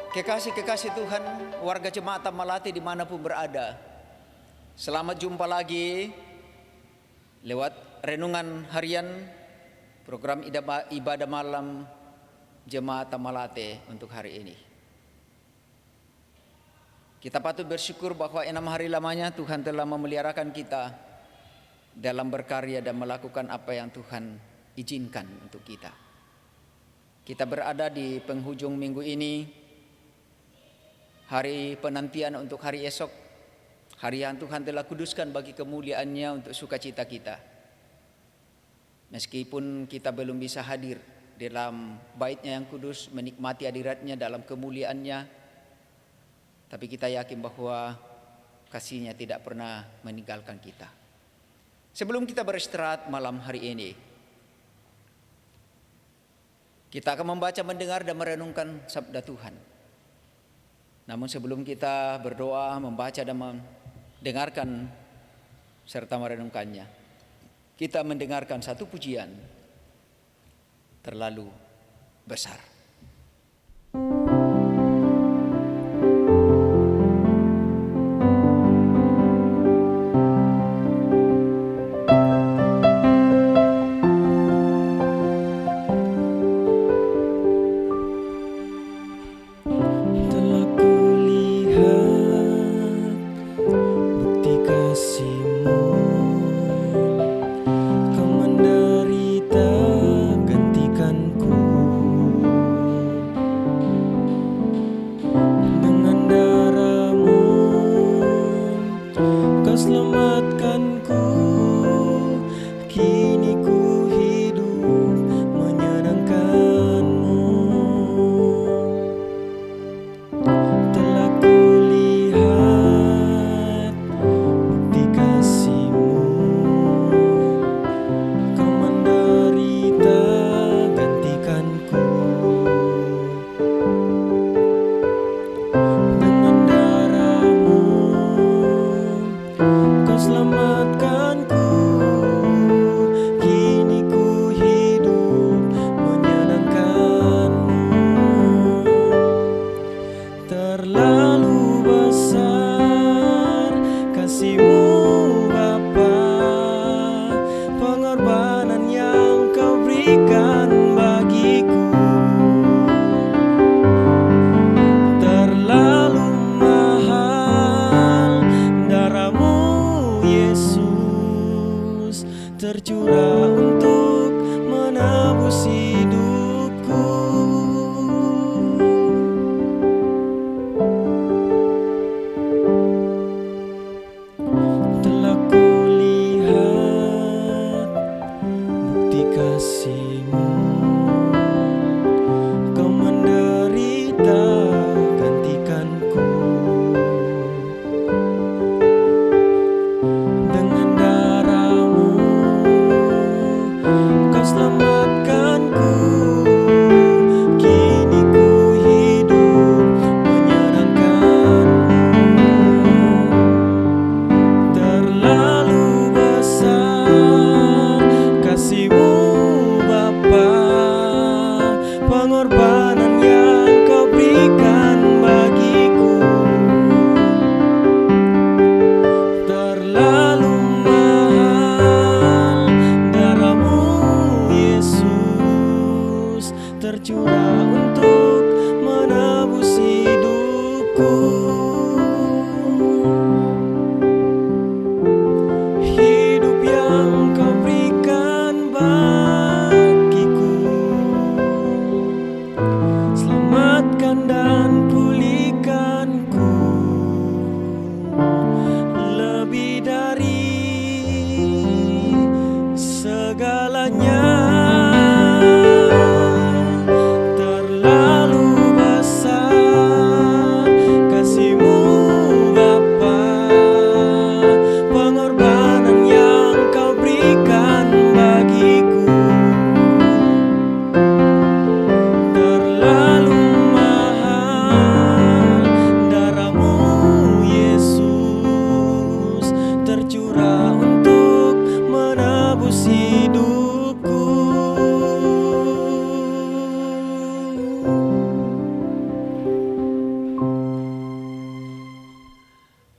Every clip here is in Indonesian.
Kekasih-kekasih Tuhan, warga Jemaat Tamalate dimanapun berada, selamat jumpa lagi lewat renungan harian program ibadah malam Jemaat Tamalate untuk hari ini. Kita patut bersyukur bahwa 6 hari lamanya Tuhan telah memeliharakan kita dalam berkarya dan melakukan apa yang Tuhan izinkan untuk kita. Kita berada di penghujung minggu ini, hari penantian untuk hari esok, hari yang Tuhan telah kuduskan bagi kemuliaan-Nya untuk sukacita kita. Meskipun kita belum bisa hadir dalam bait-Nya yang kudus, menikmati hadirat-Nya dalam kemuliaan-Nya, tapi kita yakin bahwa kasih-Nya tidak pernah meninggalkan kita. Sebelum kita beristirahat malam hari ini, kita akan membaca, mendengar, dan merenungkan sabda Tuhan. Namun sebelum kita berdoa, membaca dan mendengarkan serta merenungkannya, kita mendengarkan satu pujian, Terlalu Besar. Tercurah untuk menebus hidupku. Telah kulihat bukti kasih-Mu, Kau menderita gantikanku. Dengan darah-Mu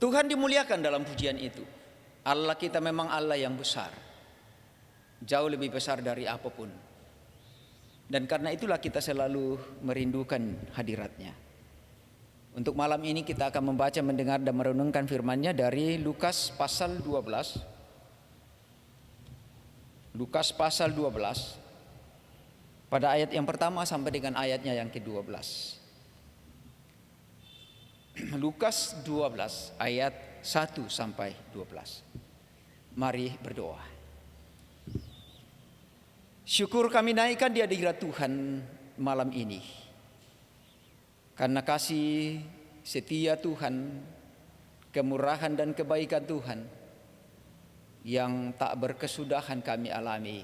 Tuhan dimuliakan dalam pujian itu. Allah kita memang Allah yang besar, jauh lebih besar dari apapun. Dan karena itulah kita selalu merindukan hadirat-Nya. Untuk malam ini kita akan membaca, mendengar dan merenungkan firman-Nya dari Lukas pasal 12. Lukas pasal 12 pada ayat yang pertama sampai dengan ayatnya yang ke-12. Lukas 12 ayat 1 sampai 12. Mari berdoa. Syukur kami naikkan di hadirat Tuhan malam ini, karena kasih setia Tuhan, kemurahan dan kebaikan Tuhan yang tak berkesudahan kami alami.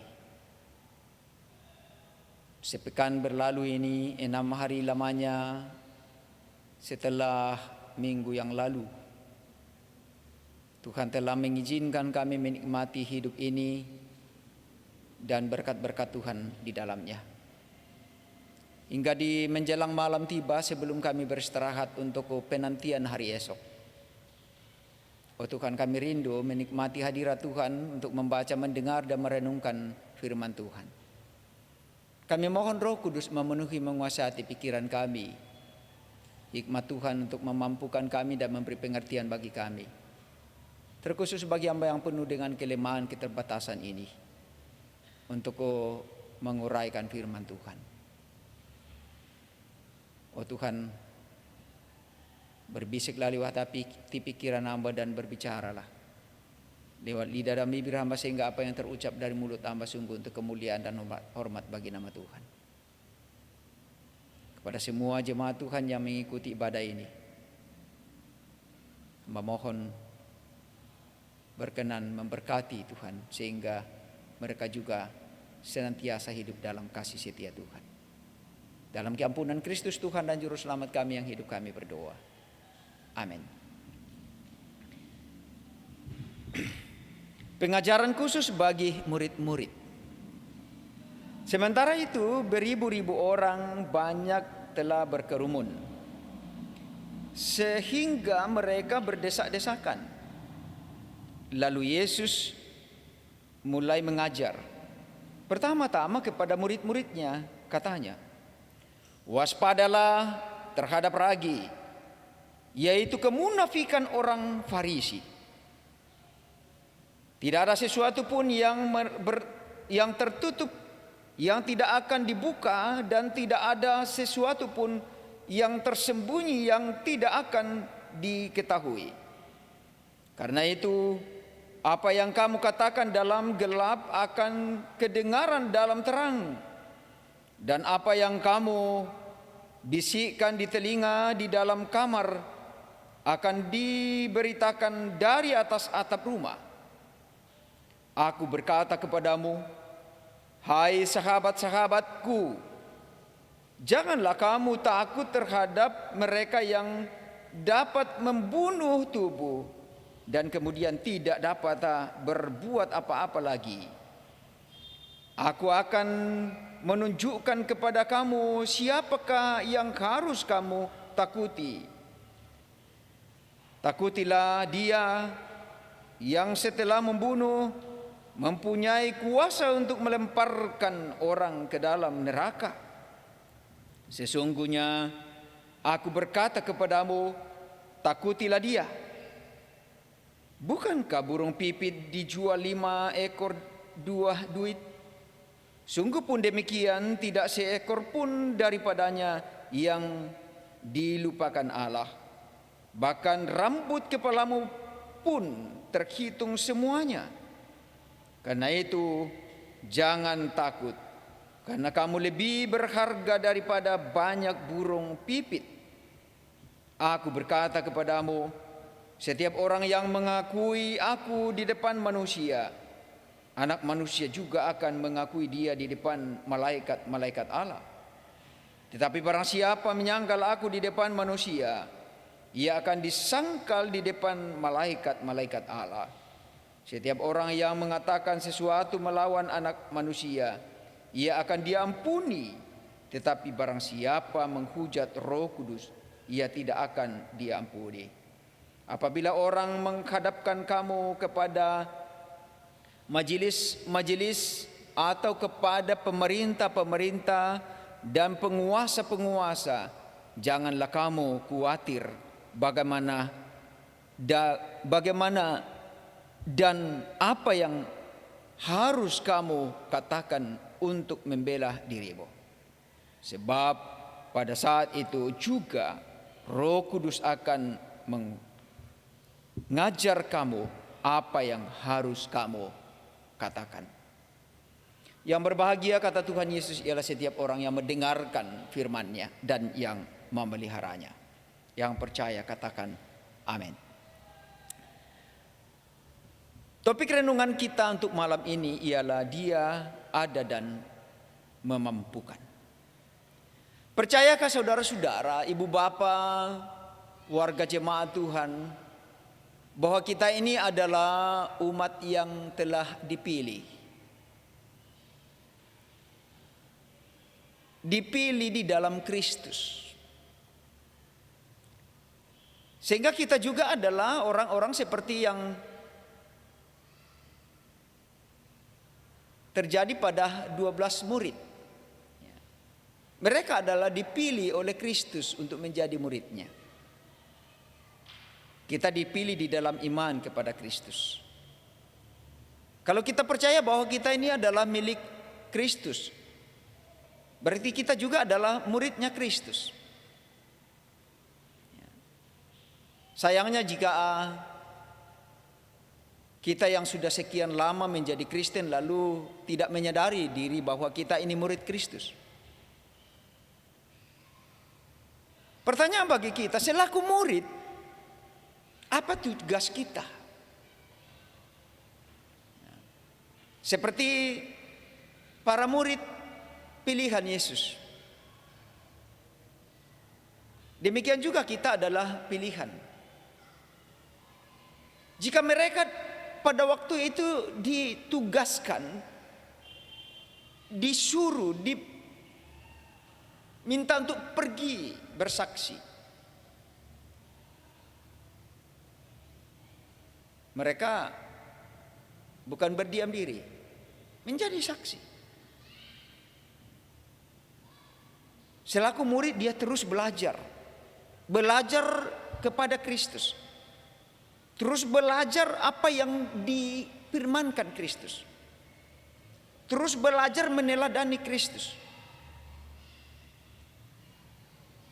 Sepekan berlalu ini, 6 hari lamanya setelah minggu yang lalu, Tuhan telah mengizinkan kami menikmati hidup ini dan berkat-berkat Tuhan di dalamnya. Hingga di menjelang malam tiba sebelum kami beristirahat untuk penantian hari esok. Oh Tuhan, kami rindu menikmati hadirat Tuhan untuk membaca, mendengar dan merenungkan firman Tuhan. Kami mohon Roh Kudus memenuhi, menguasai pikiran kami. Hikmat Tuhan untuk memampukan kami dan memberi pengertian bagi kami. Terkhusus bagi hamba yang penuh dengan kelemahan, keterbatasan ini, untuk menguraikan firman Tuhan. Oh Tuhan, berbisiklah lewat hati pikiran hamba dan berbicaralah lewat lidah dan bibir hamba, sehingga apa yang terucap dari mulut hamba sungguh untuk kemuliaan dan hormat bagi nama Tuhan. Kepada semua jemaat Tuhan yang mengikuti ibadah ini, hamba mohon berkenan memberkati Tuhan, sehingga mereka juga senantiasa hidup dalam kasih setia Tuhan. Dalam keampunan Kristus Tuhan dan Juru Selamat kami yang hidup, kami berdoa. Amin. Pengajaran khusus bagi murid-murid. Sementara itu beribu-ribu orang banyak telah berkerumun, sehingga mereka berdesak-desakan. Lalu Yesus mulai mengajar. Pertama-tama kepada murid-muridnya katanya, waspadalah terhadap ragi, yaitu kemunafikan orang Farisi. Tidak ada sesuatu pun yang tertutup, yang tidak akan dibuka, dan tidak ada sesuatu pun yang tersembunyi yang tidak akan diketahui. Karena itu, apa yang kamu katakan dalam gelap akan kedengaran dalam terang, dan apa yang kamu bisikkan di telinga di dalam kamar akan diberitakan dari atas atap rumah. Aku berkata kepadamu, hai sahabat-sahabatku, janganlah kamu takut terhadap mereka yang dapat membunuh tubuh dan kemudian tidak dapat berbuat apa-apa lagi. Aku akan menunjukkan kepada kamu siapakah yang harus kamu takuti. Takutilah dia yang setelah membunuh mempunyai kuasa untuk melemparkan orang ke dalam neraka. Sesungguhnya aku berkata kepadamu, takutilah dia. Bukankah burung pipit dijual 5 ekor 2 duit? Sungguh pun demikian, tidak seekor pun daripadanya yang dilupakan Allah. Bahkan rambut kepalamu pun terhitung semuanya. Karena itu jangan takut, karena kamu lebih berharga daripada banyak burung pipit. Aku berkata kepadamu, setiap orang yang mengakui aku di depan manusia, Anak Manusia juga akan mengakui dia di depan malaikat-malaikat Allah. Tetapi barang siapa menyangkal aku di depan manusia, ia akan disangkal di depan malaikat-malaikat Allah. Setiap orang yang mengatakan sesuatu melawan Anak Manusia, ia akan diampuni. Tetapi barang siapa menghujat Roh Kudus, ia tidak akan diampuni. Apabila orang menghadapkan kamu kepada majelis-majelis atau kepada pemerintah-pemerintah dan penguasa-penguasa, janganlah kamu khawatir bagaimana dan apa yang harus kamu katakan untuk membela dirimu. Sebab pada saat itu juga Roh Kudus akan mengajar kamu apa yang harus kamu katakan. Yang berbahagia, kata Tuhan Yesus, ialah setiap orang yang mendengarkan firman-Nya dan yang memeliharanya. Yang percaya katakan amin. Topik renungan kita untuk malam ini ialah Dia ada dan memampukan. Percayakah saudara-saudara, ibu bapa, warga jemaat Tuhan, bahwa kita ini adalah umat yang telah dipilih. Dipilih di dalam Kristus. Sehingga kita juga adalah orang-orang seperti yang terjadi pada 12 murid. Mereka adalah dipilih oleh Kristus untuk menjadi muridnya. Kita dipilih di dalam iman kepada Kristus. Kalau kita percaya bahwa kita ini adalah milik Kristus, berarti kita juga adalah muridnya Kristus. Sayangnya jika kita yang sudah sekian lama menjadi Kristen lalu tidak menyadari diri bahwa kita ini murid Kristus. Pertanyaan bagi kita, selaku murid, apa tugas kita? Seperti para murid pilihan Yesus. Demikian juga kita adalah pilihan. Jika mereka pada waktu itu ditugaskan, disuruh, diminta untuk pergi bersaksi, mereka bukan berdiam diri, menjadi saksi. Selaku murid dia terus belajar kepada Kristus. Terus belajar apa yang difirmankan Kristus. Terus belajar meneladani Kristus.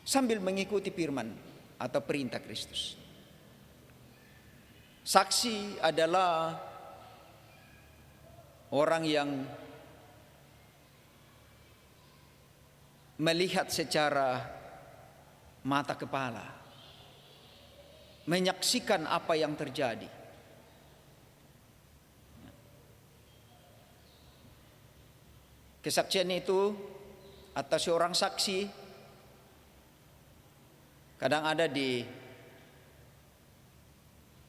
Sambil mengikuti firman atau perintah Kristus. Saksi adalah orang yang melihat secara mata kepala, menyaksikan apa yang terjadi. Kesaksian itu atau seorang saksi kadang ada di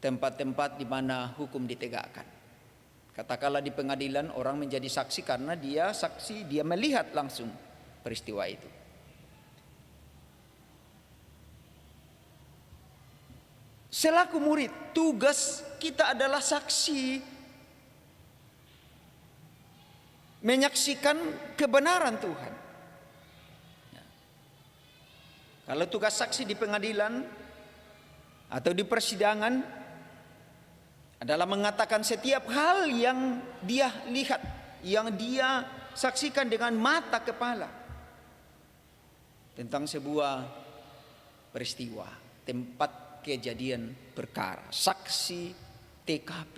tempat-tempat di mana hukum ditegakkan. Katakanlah di pengadilan orang menjadi saksi karena dia saksi, dia melihat langsung peristiwa itu. Selaku murid, tugas kita adalah saksi, menyaksikan kebenaran Tuhan. Kalau tugas saksi di pengadilan atau di persidangan adalah mengatakan setiap hal yang dia lihat, yang dia saksikan dengan mata kepala tentang sebuah peristiwa, tempat kejadian perkara, saksi TKP.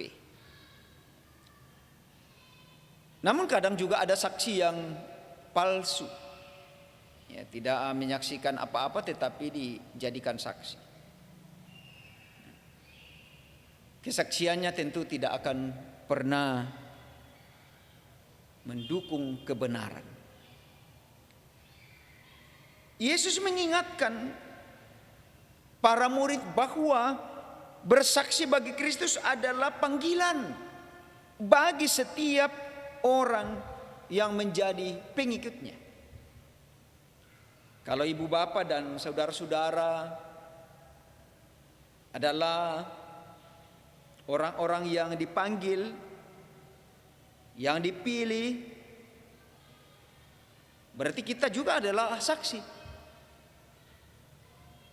Namun kadang juga ada saksi yang palsu, ya, tidak menyaksikan apa-apa tetapi dijadikan saksi. Kesaksiannya tentu tidak akan pernah mendukung kebenaran. Yesus mengingatkan para murid bahwa bersaksi bagi Kristus adalah panggilan bagi setiap orang yang menjadi pengikutnya. Kalau ibu bapa dan saudara-saudara adalah orang-orang yang dipanggil, yang dipilih. Berarti kita juga adalah saksi.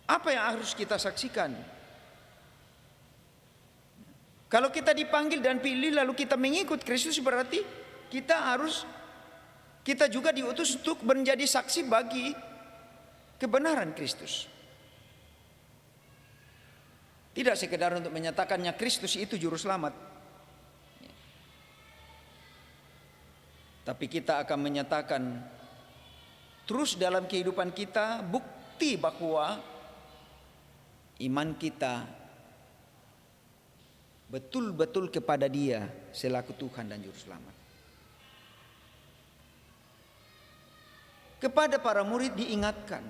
Apa yang harus kita saksikan? Kalau kita dipanggil dan pilih lalu kita mengikut Kristus, berarti kita juga diutus untuk menjadi saksi bagi kebenaran Kristus. Tidak sekedar untuk menyatakannya Kristus itu juru selamat, tapi kita akan menyatakan terus dalam kehidupan kita bukti bahwa iman kita betul-betul kepada Dia selaku Tuhan dan juru selamat. Kepada para murid diingatkan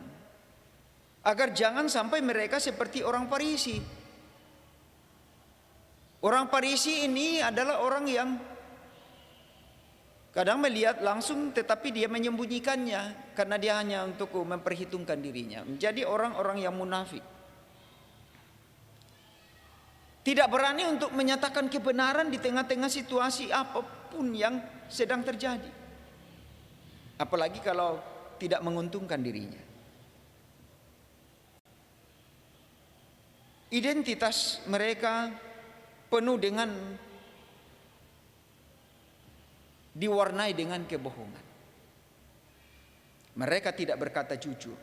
agar jangan sampai mereka seperti orang Farisi. Orang Farisi ini adalah orang yang kadang melihat langsung tetapi dia menyembunyikannya karena dia hanya untuk memperhitungkan dirinya. Menjadi orang-orang yang munafik. Tidak berani untuk menyatakan kebenaran di tengah-tengah situasi apapun yang sedang terjadi. Apalagi kalau tidak menguntungkan dirinya. Identitas mereka penuh dengan diwarnai dengan kebohongan. Mereka tidak berkata jujur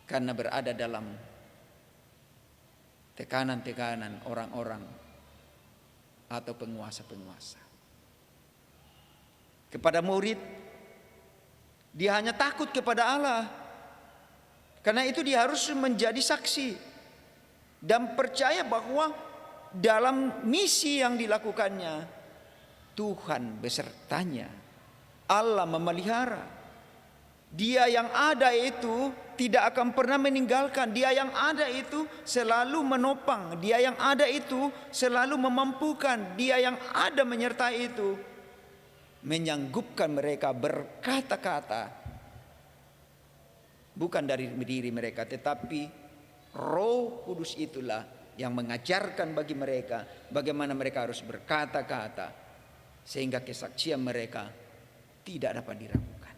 karena berada dalam tekanan-tekanan orang-orang atau penguasa-penguasa. Kepada murid, dia hanya takut kepada Allah. Karena itu dia harus menjadi saksi dan percaya bahwa dalam misi yang dilakukannya Tuhan besertanya. Allah memelihara. Dia yang ada itu tidak akan pernah meninggalkan. Dia yang ada itu selalu menopang. Dia yang ada itu selalu memampukan. Dia yang ada menyertai itu menyanggupkan mereka berkata-kata. Bukan dari diri mereka, tetapi Roh Kudus itulah yang mengajarkan bagi mereka bagaimana mereka harus berkata-kata, sehingga kesaksian mereka tidak dapat diragukan.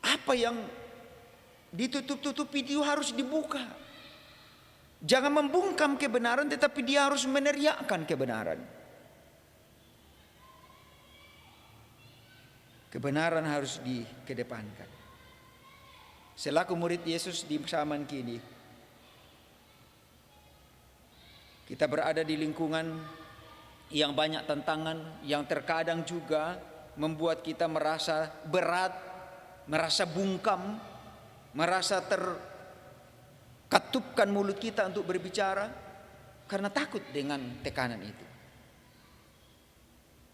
Apa yang ditutup-tutupi itu harus dibuka. Jangan membungkam kebenaran, tetapi dia harus meneriakkan kebenaran. Kebenaran harus dikedepankan. Selaku murid Yesus di zaman kini, kita berada di lingkungan yang banyak tantangan, yang terkadang juga membuat kita merasa berat, merasa bungkam, merasa terkatupkan mulut kita untuk berbicara karena takut dengan tekanan itu.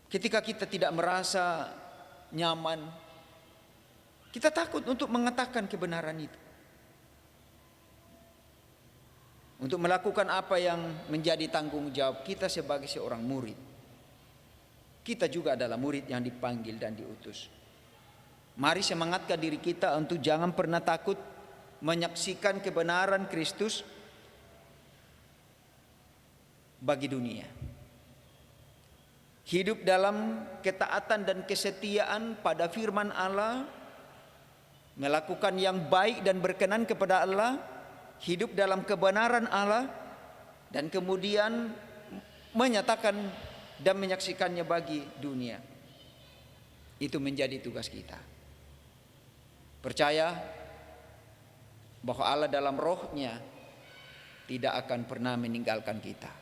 Ketika kita tidak merasa nyaman, kita takut untuk mengatakan kebenaran itu, untuk melakukan apa yang menjadi tanggung jawab kita sebagai seorang murid. Kita juga adalah murid yang dipanggil dan diutus. Mari semangatkan diri kita untuk jangan pernah takut menyaksikan kebenaran Kristus bagi dunia. Hidup dalam ketaatan dan kesetiaan pada firman Allah, melakukan yang baik dan berkenan kepada Allah, hidup dalam kebenaran Allah, dan kemudian menyatakan dan menyaksikannya bagi dunia. Itu menjadi tugas kita. Percaya bahwa Allah dalam rohnya tidak akan pernah meninggalkan kita.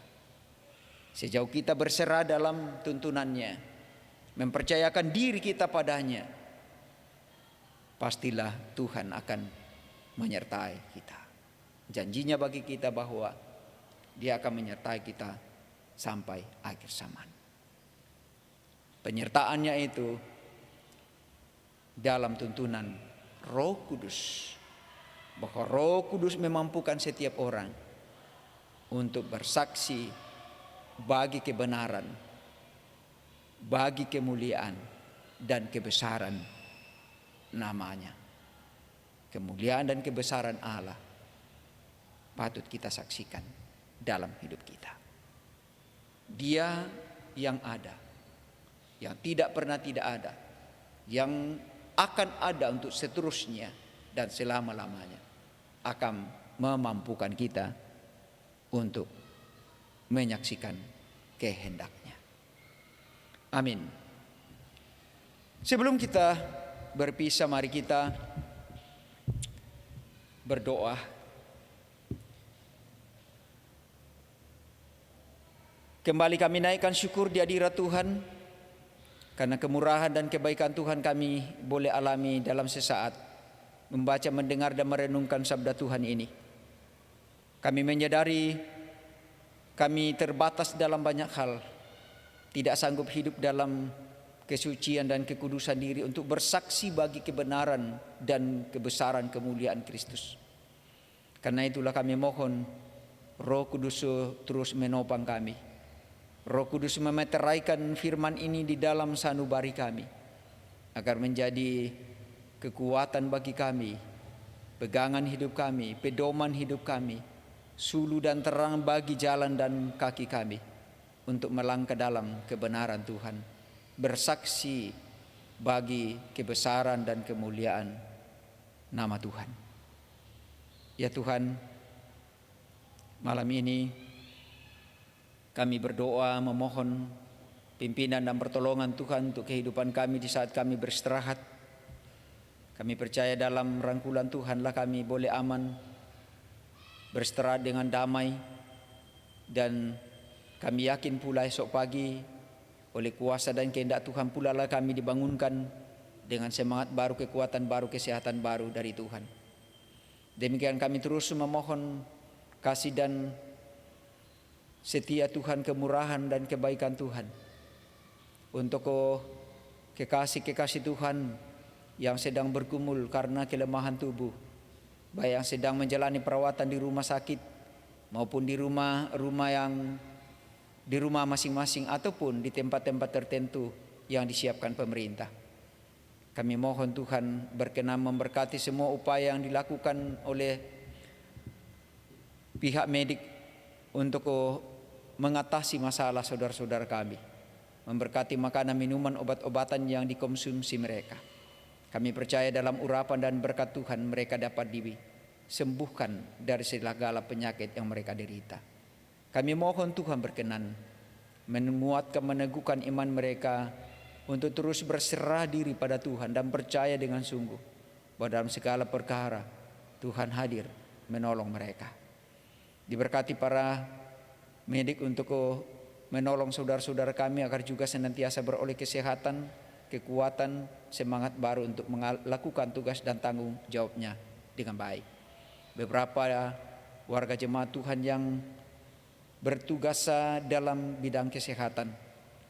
Sejauh kita berserah dalam tuntunannya, mempercayakan diri kita padanya, pastilah Tuhan akan menyertai kita. Janjinya bagi kita bahwa Dia akan menyertai kita sampai akhir zaman. Penyertaannya itu dalam tuntunan Roh Kudus, bahwa Roh Kudus memampukan setiap orang untuk bersaksi bagi kebenaran, bagi kemuliaan dan kebesaran namanya. Kemuliaan dan kebesaran Allah patut kita saksikan dalam hidup kita. Dia yang ada, yang tidak pernah tidak ada, yang akan ada untuk seterusnya dan selama-lamanya, akan memampukan kita untuk menyaksikan kehendaknya. Amin. Sebelum kita berpisah, mari kita berdoa. Kembali kami naikkan syukur di hadirat Tuhan, karena kemurahan dan kebaikan Tuhan kami boleh alami dalam sesaat membaca, mendengar dan merenungkan sabda Tuhan ini. Kami menyadari kami terbatas dalam banyak hal, tidak sanggup hidup dalam kesucian dan kekudusan diri untuk bersaksi bagi kebenaran dan kebesaran kemuliaan Kristus. Karena itulah kami mohon Roh Kudus terus menopang kami. Roh Kudus memeteraikan firman ini di dalam sanubari kami, agar menjadi kekuatan bagi kami, pegangan hidup kami, pedoman hidup kami, sulu dan terang bagi jalan dan kaki kami, untuk melangkah dalam kebenaran Tuhan, bersaksi bagi kebesaran dan kemuliaan nama Tuhan. Ya Tuhan, malam ini kami berdoa memohon pimpinan dan pertolongan Tuhan untuk kehidupan kami di saat kami beristirahat. Kami percaya dalam rangkulan Tuhanlah kami boleh aman, beristirahat dengan damai, dan kami yakin pula esok pagi oleh kuasa dan kehendak Tuhan pula lah kami dibangunkan dengan semangat baru, kekuatan baru, kesehatan baru dari Tuhan. Demikian kami terus memohon kasih dan setia Tuhan, kemurahan dan kebaikan Tuhan untuk kekasih-kekasih Tuhan yang sedang bergumul karena kelemahan tubuh, baik yang sedang menjalani perawatan di rumah sakit maupun di rumah masing-masing ataupun di tempat-tempat tertentu yang disiapkan pemerintah. Kami mohon Tuhan berkenan memberkati semua upaya yang dilakukan oleh pihak medik untuk mengatasi masalah saudara-saudara kami, memberkati makanan, minuman, obat-obatan yang dikonsumsi mereka. Kami percaya dalam urapan dan berkat Tuhan mereka dapat disembuhkan dari segala penyakit yang mereka derita. Kami mohon Tuhan berkenan menguatkan, meneguhkan iman mereka untuk terus berserah diri pada Tuhan dan percaya dengan sungguh bahwa dalam segala perkara Tuhan hadir menolong mereka. Diberkati para medik untuk menolong saudara-saudara kami agar juga senantiasa beroleh kesehatan, kekuatan, semangat baru untuk melakukan tugas dan tanggung jawabnya dengan baik. Beberapa warga jemaat Tuhan yang bertugas dalam bidang kesehatan,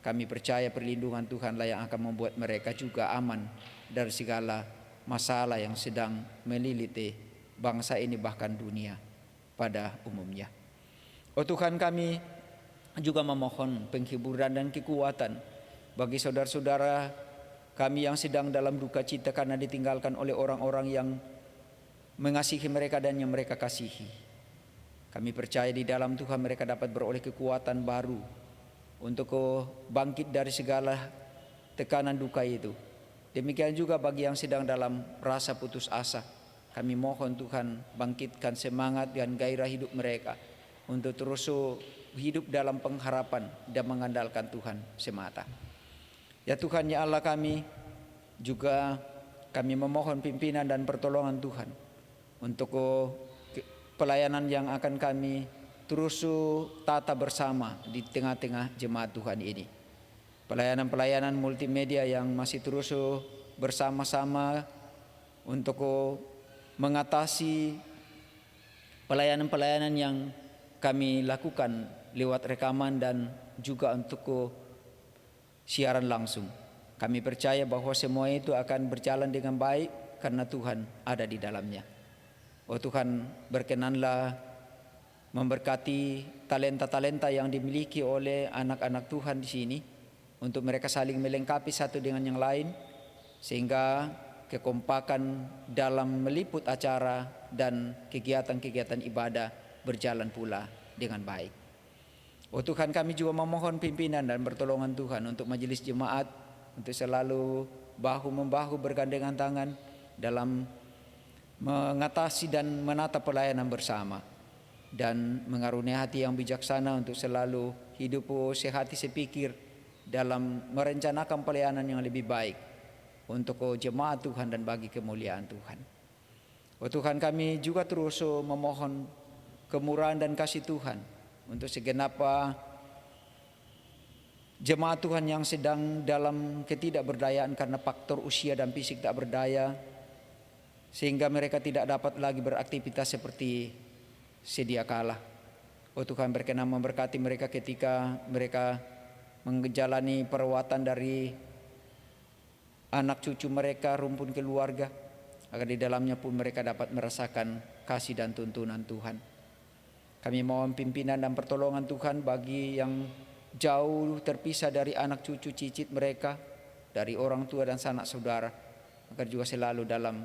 kami percaya perlindungan Tuhanlah yang akan membuat mereka juga aman dari segala masalah yang sedang meliliti bangsa ini bahkan dunia pada umumnya. Oh Tuhan, kami juga memohon penghiburan dan kekuatan bagi saudara-saudara kami yang sedang dalam duka cita karena ditinggalkan oleh orang-orang yang mengasihi mereka dan yang mereka kasihi. Kami percaya di dalam Tuhan mereka dapat beroleh kekuatan baru untuk bangkit dari segala tekanan duka itu. Demikian juga bagi yang sedang dalam rasa putus asa, kami mohon Tuhan bangkitkan semangat dan gairah hidup mereka untuk terus hidup dalam pengharapan dan mengandalkan Tuhan semata. Ya Tuhan, ya Allah kami, juga kami memohon pimpinan dan pertolongan Tuhan untuk pelayanan yang akan kami terus tata bersama di tengah-tengah jemaat Tuhan ini. Pelayanan-pelayanan multimedia yang masih terus bersama-sama untuk mengatasi pelayanan-pelayanan yang kami lakukan lewat rekaman dan juga untuk siaran langsung. Kami percaya bahwa semua itu akan berjalan dengan baik karena Tuhan ada di dalamnya. Oh Tuhan, berkenanlah memberkati talenta-talenta yang dimiliki oleh anak-anak Tuhan di sini untuk mereka saling melengkapi satu dengan yang lain, sehingga kekompakan dalam meliput acara dan kegiatan-kegiatan ibadah berjalan pula dengan baik. Oh Tuhan, kami juga memohon pimpinan dan pertolongan Tuhan untuk majelis jemaat, untuk selalu bahu-membahu bergandengan tangan dalam mengatasi dan menata pelayanan bersama, dan mengaruniai hati yang bijaksana untuk selalu hidup sehati sepikir dalam merencanakan pelayanan yang lebih baik untuk jemaat Tuhan dan bagi kemuliaan Tuhan. Oh Tuhan, kami juga terus memohon kemurahan dan kasih Tuhan untuk segenap jemaat Tuhan yang sedang dalam ketidakberdayaan karena faktor usia dan fisik tak berdaya, sehingga mereka tidak dapat lagi beraktivitas seperti sedia kala. Oh Tuhan, berkenan memberkati mereka ketika mereka menjalani perawatan dari anak cucu mereka, rumpun keluarga, agar di dalamnya pun mereka dapat merasakan kasih dan tuntunan Tuhan. Kami mohon pimpinan dan pertolongan Tuhan bagi yang jauh terpisah dari anak cucu cicit mereka, dari orang tua dan sanak saudara, agar juga selalu dalam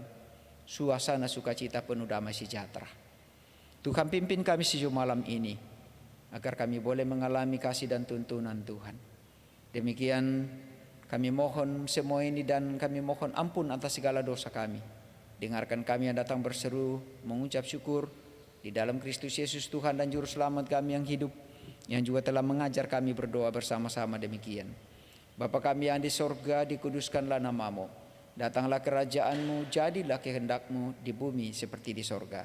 suasana sukacita penuh damai sejahtera. Tuhan, pimpin kami sejauh malam ini, agar kami boleh mengalami kasih dan tuntunan Tuhan. Demikian kami mohon semua ini, dan kami mohon ampun atas segala dosa kami. Dengarkan kami yang datang berseru mengucap syukur di dalam Kristus Yesus Tuhan dan Juru Selamat kami yang hidup, yang juga telah mengajar kami berdoa bersama-sama demikian. Bapa kami yang di sorga, dikuduskanlah namamu. Datanglah kerajaanmu, jadilah kehendakmu di bumi seperti di sorga.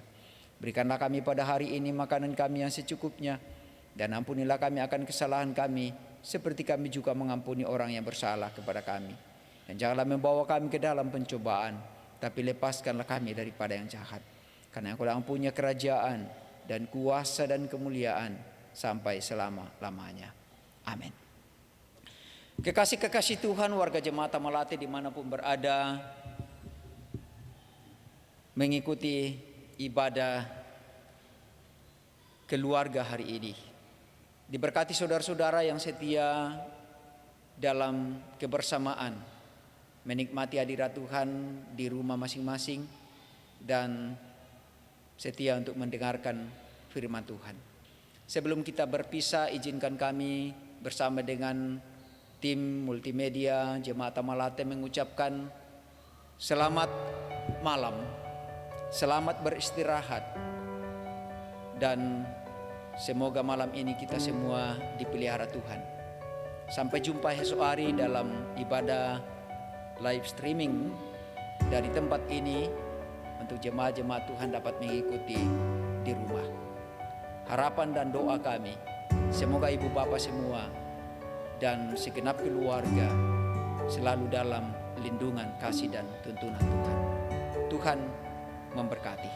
Berikanlah kami pada hari ini makanan kami yang secukupnya, dan ampunilah kami akan kesalahan kami, seperti kami juga mengampuni orang yang bersalah kepada kami. Dan janganlah membawa kami ke dalam pencobaan, tapi lepaskanlah kami daripada yang jahat. Karena Engkau yang punya kerajaan dan kuasa dan kemuliaan sampai selama-lamanya. Amin. Kekasih-kekasih Tuhan, warga jemaat Tamalate dimanapun berada, mengikuti ibadah keluarga hari ini, diberkati saudara-saudara yang setia dalam kebersamaan, menikmati hadirat Tuhan di rumah masing-masing, dan setia untuk mendengarkan firman Tuhan. Sebelum kita berpisah, izinkan kami bersama dengan tim multimedia Jemaat Tamalate mengucapkan selamat malam, selamat beristirahat, dan semoga malam ini kita semua dipelihara Tuhan. Sampai jumpa esok hari dalam ibadah live streaming dari tempat ini, untuk jemaat-jemaat Tuhan dapat mengikuti di rumah. Harapan dan doa kami, semoga ibu bapa semua dan segenap keluarga selalu dalam lindungan, kasih dan tuntunan Tuhan. Tuhan memberkati.